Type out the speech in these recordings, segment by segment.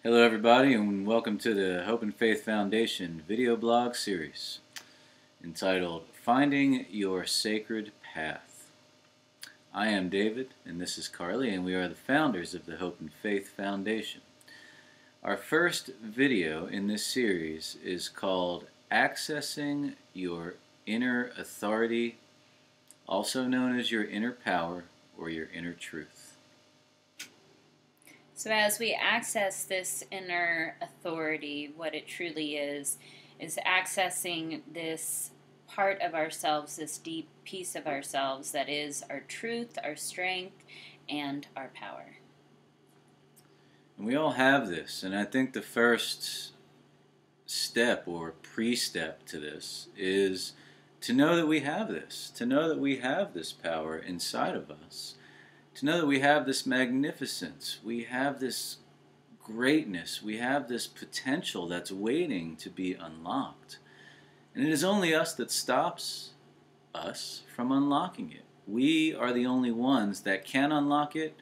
Hello everybody and welcome to the Hope and Faith Foundation video blog series entitled Finding Your Sacred Path. I am David and this is Carly and we are the founders of the Hope and Faith Foundation. Our first video in this series is called Accessing Your Inner Authority, also known as your inner power or your inner truth. So as we access this inner authority, what it truly is accessing this part of ourselves, this deep piece of ourselves that is our truth, our strength, and our power. And we all have this, and I think the first step or pre-step to this is to know that we have this, to know that we have this power inside of us. To know that we have this magnificence, we have this greatness, we have this potential that's waiting to be unlocked. And it is only us that stops us from unlocking it. We are the only ones that can unlock it,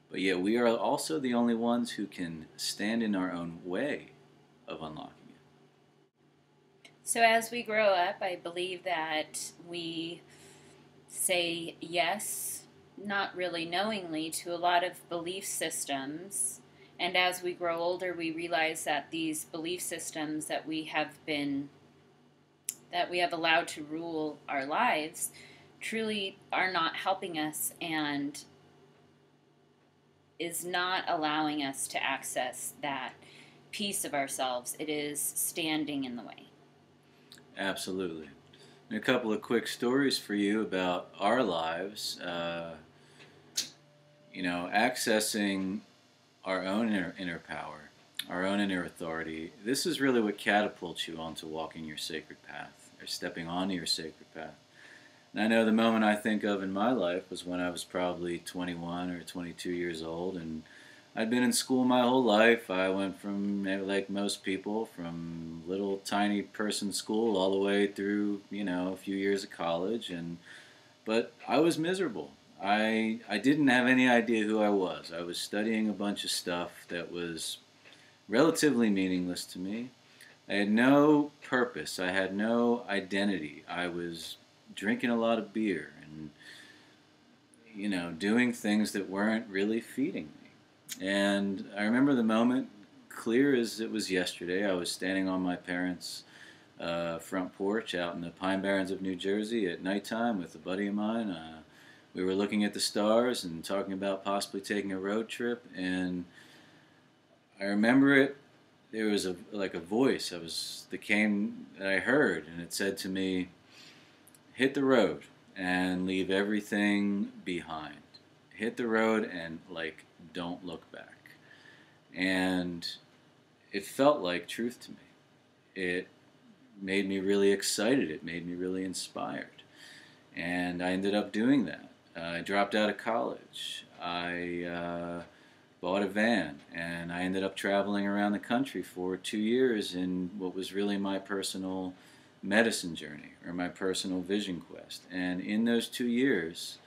but yet we are also the only ones who can stand in our own way of unlocking it. So as we grow up, I believe that we say yes, not really knowingly, to a lot of belief systems, and as we grow older we realize that these belief systems that we have allowed to rule our lives truly are not helping us and is not allowing us to access that piece of ourselves. It is standing in the way. Absolutely. And a couple of quick stories for you about our lives. Accessing our own inner power, our own inner authority. This is really what catapults you onto walking your sacred path, or stepping onto your sacred path. And I know the moment I think of in my life was when I was probably 21 or 22 years old, and I'd been in school my whole life. I went from, like most people, from little tiny person school all the way through, a few years of college, but I was miserable. I didn't have any idea who I was. I was studying a bunch of stuff that was relatively meaningless to me. I had no purpose. I had no identity. I was drinking a lot of beer and, doing things that weren't really feeding me. And I remember the moment clear as it was yesterday. I was standing on my parents' front porch out in the Pine Barrens of New Jersey at nighttime with a buddy of mine. We were looking at the stars and talking about possibly taking a road trip, and I remember it. There was a voice that I heard, and it said to me, "Hit the road and leave everything behind. Hit the road and don't look back." And it felt like truth to me. It made me really excited. It made me really inspired, and I ended up doing that. I dropped out of college. I bought a van, and I ended up traveling around the country for 2 years in what was really my personal medicine journey, or my personal vision quest. And in those 2 years,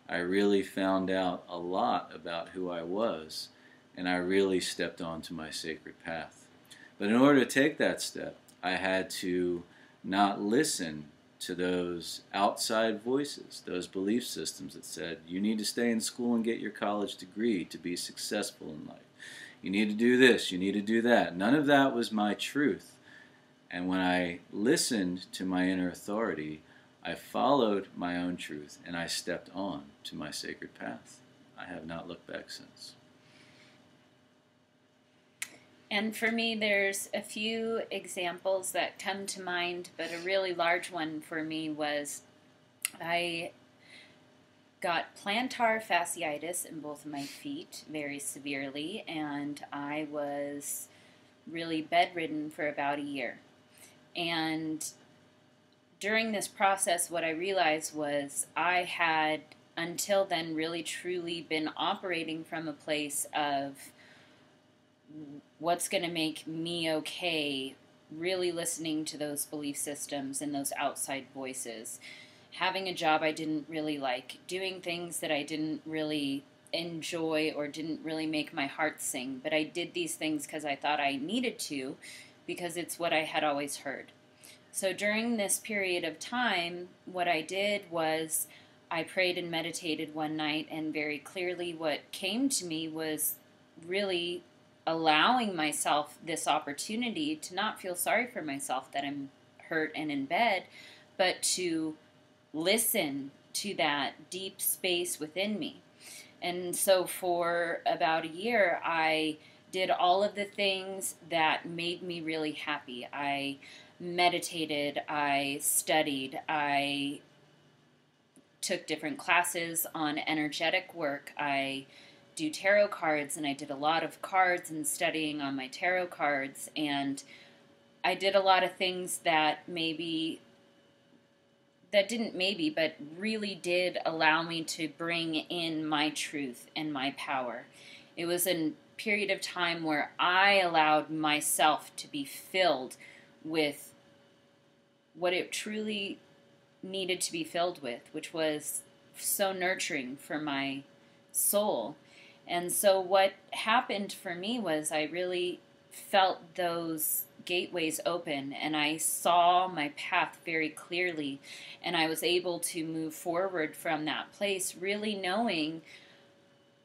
I really found out a lot about who I was, and I really stepped onto my sacred path. But in order to take that step, I had to not listen to those outside voices, those belief systems that said, you need to stay in school and get your college degree to be successful in life. You need to do this, you need to do that. None of that was my truth. And when I listened to my inner authority, I followed my own truth and I stepped on to my sacred path. I have not looked back since. And for me, there's a few examples that come to mind, but a really large one for me was I got plantar fasciitis in both of my feet very severely, and I was really bedridden for about a year. And during this process, what I realized was I had, until then, really truly been operating from a place of what's going to make me okay, really listening to those belief systems and those outside voices. Having a job I didn't really like, doing things that I didn't really enjoy or didn't really make my heart sing, but I did these things because I thought I needed to, because it's what I had always heard. So during this period of time, what I did was I prayed and meditated one night, and very clearly what came to me was really allowing myself this opportunity to not feel sorry for myself that I'm hurt and in bed, but to listen to that deep space within me. And so for about a year, I did all of the things that made me really happy. I meditated, I studied, I took different classes on energetic work. I do tarot cards, and I did a lot of cards and studying on my tarot cards. And I did a lot of things that but really did allow me to bring in my truth and my power. It was a period of time where I allowed myself to be filled with what it truly needed to be filled with, which was so nurturing for my soul. And so what happened for me was I really felt those gateways open, and I saw my path very clearly, and I was able to move forward from that place, really knowing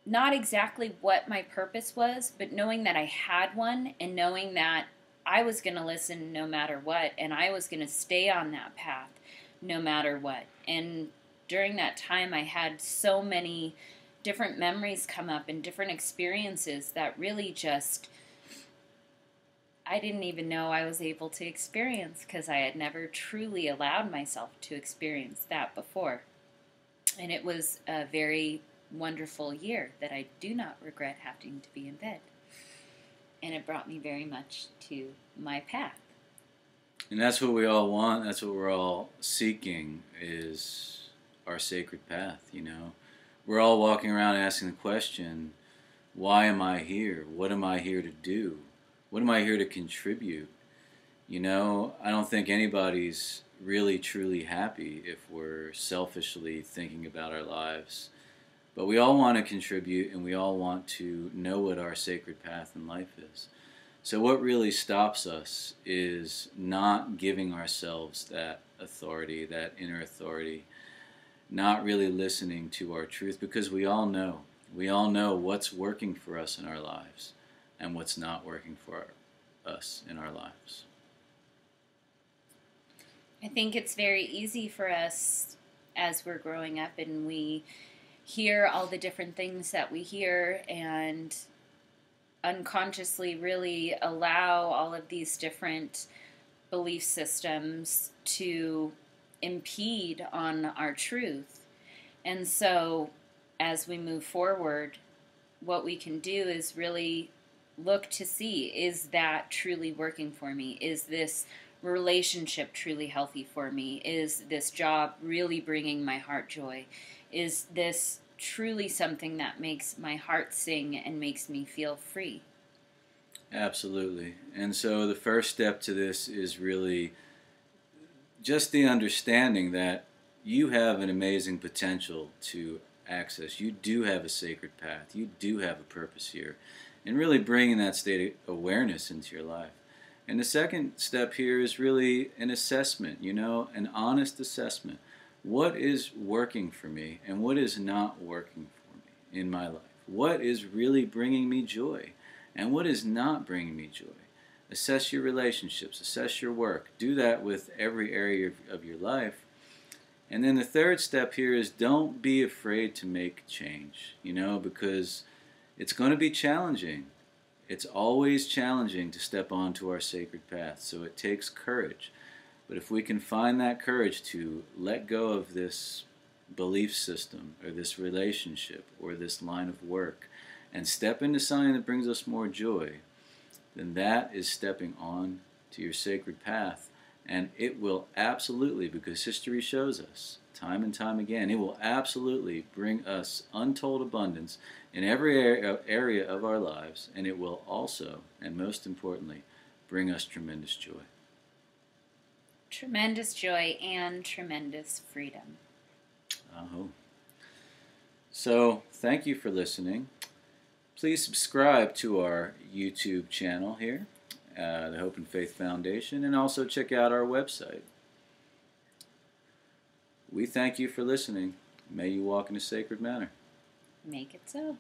not exactly what my purpose was, but knowing that I had one, and knowing that I was going to listen no matter what, and I was going to stay on that path no matter what. And during that time, I had so many different memories come up and different experiences that really just, I didn't even know I was able to experience, because I had never truly allowed myself to experience that before. And it was a very wonderful year that I do not regret having to be in bed. And it brought me very much to my path. And that's what we all want. That's what we're all seeking, is our sacred path, you know. We're all walking around asking the question, why am I here? What am I here to do? What am I here to contribute? You know, I don't think anybody's really truly happy if we're selfishly thinking about our lives. But we all want to contribute, and we all want to know what our sacred path in life is. So what really stops us is not giving ourselves that authority, that inner authority, not really listening to our truth, because we all know what's working for us in our lives and what's not working for us in our lives. I think it's very easy for us as we're growing up and we hear all the different things that we hear, and unconsciously really allow all of these different belief systems to impede on our truth. And so as we move forward, what we can do is really look to see, is that truly working for me? Is this relationship truly healthy for me? Is this job really bringing my heart joy? Is this truly something that makes my heart sing and makes me feel free? Absolutely. And so the first step to this is really just the understanding that you have an amazing potential to access. You do have a sacred path. You do have a purpose here. And really bringing that state of awareness into your life. And the second step here is really an assessment, you know, an honest assessment. What is working for me and what is not working for me in my life? What is really bringing me joy and what is not bringing me joy? Assess your relationships, assess your work. Do that with every area of your life. And then the third step here is don't be afraid to make change, you know, because it's going to be challenging. It's always challenging to step onto our sacred path, so it takes courage. But if we can find that courage to let go of this belief system or this relationship or this line of work and step into something that brings us more joy, then that is stepping on to your sacred path. And it will absolutely, because history shows us time and time again, it will absolutely bring us untold abundance in every area of our lives, and it will also, and most importantly, bring us tremendous joy. Tremendous joy and tremendous freedom. Oh. So, thank you for listening. Please subscribe to our YouTube channel here, the Hope and Faith Foundation, and also check out our website. We thank you for listening. May you walk in a sacred manner. Make it so.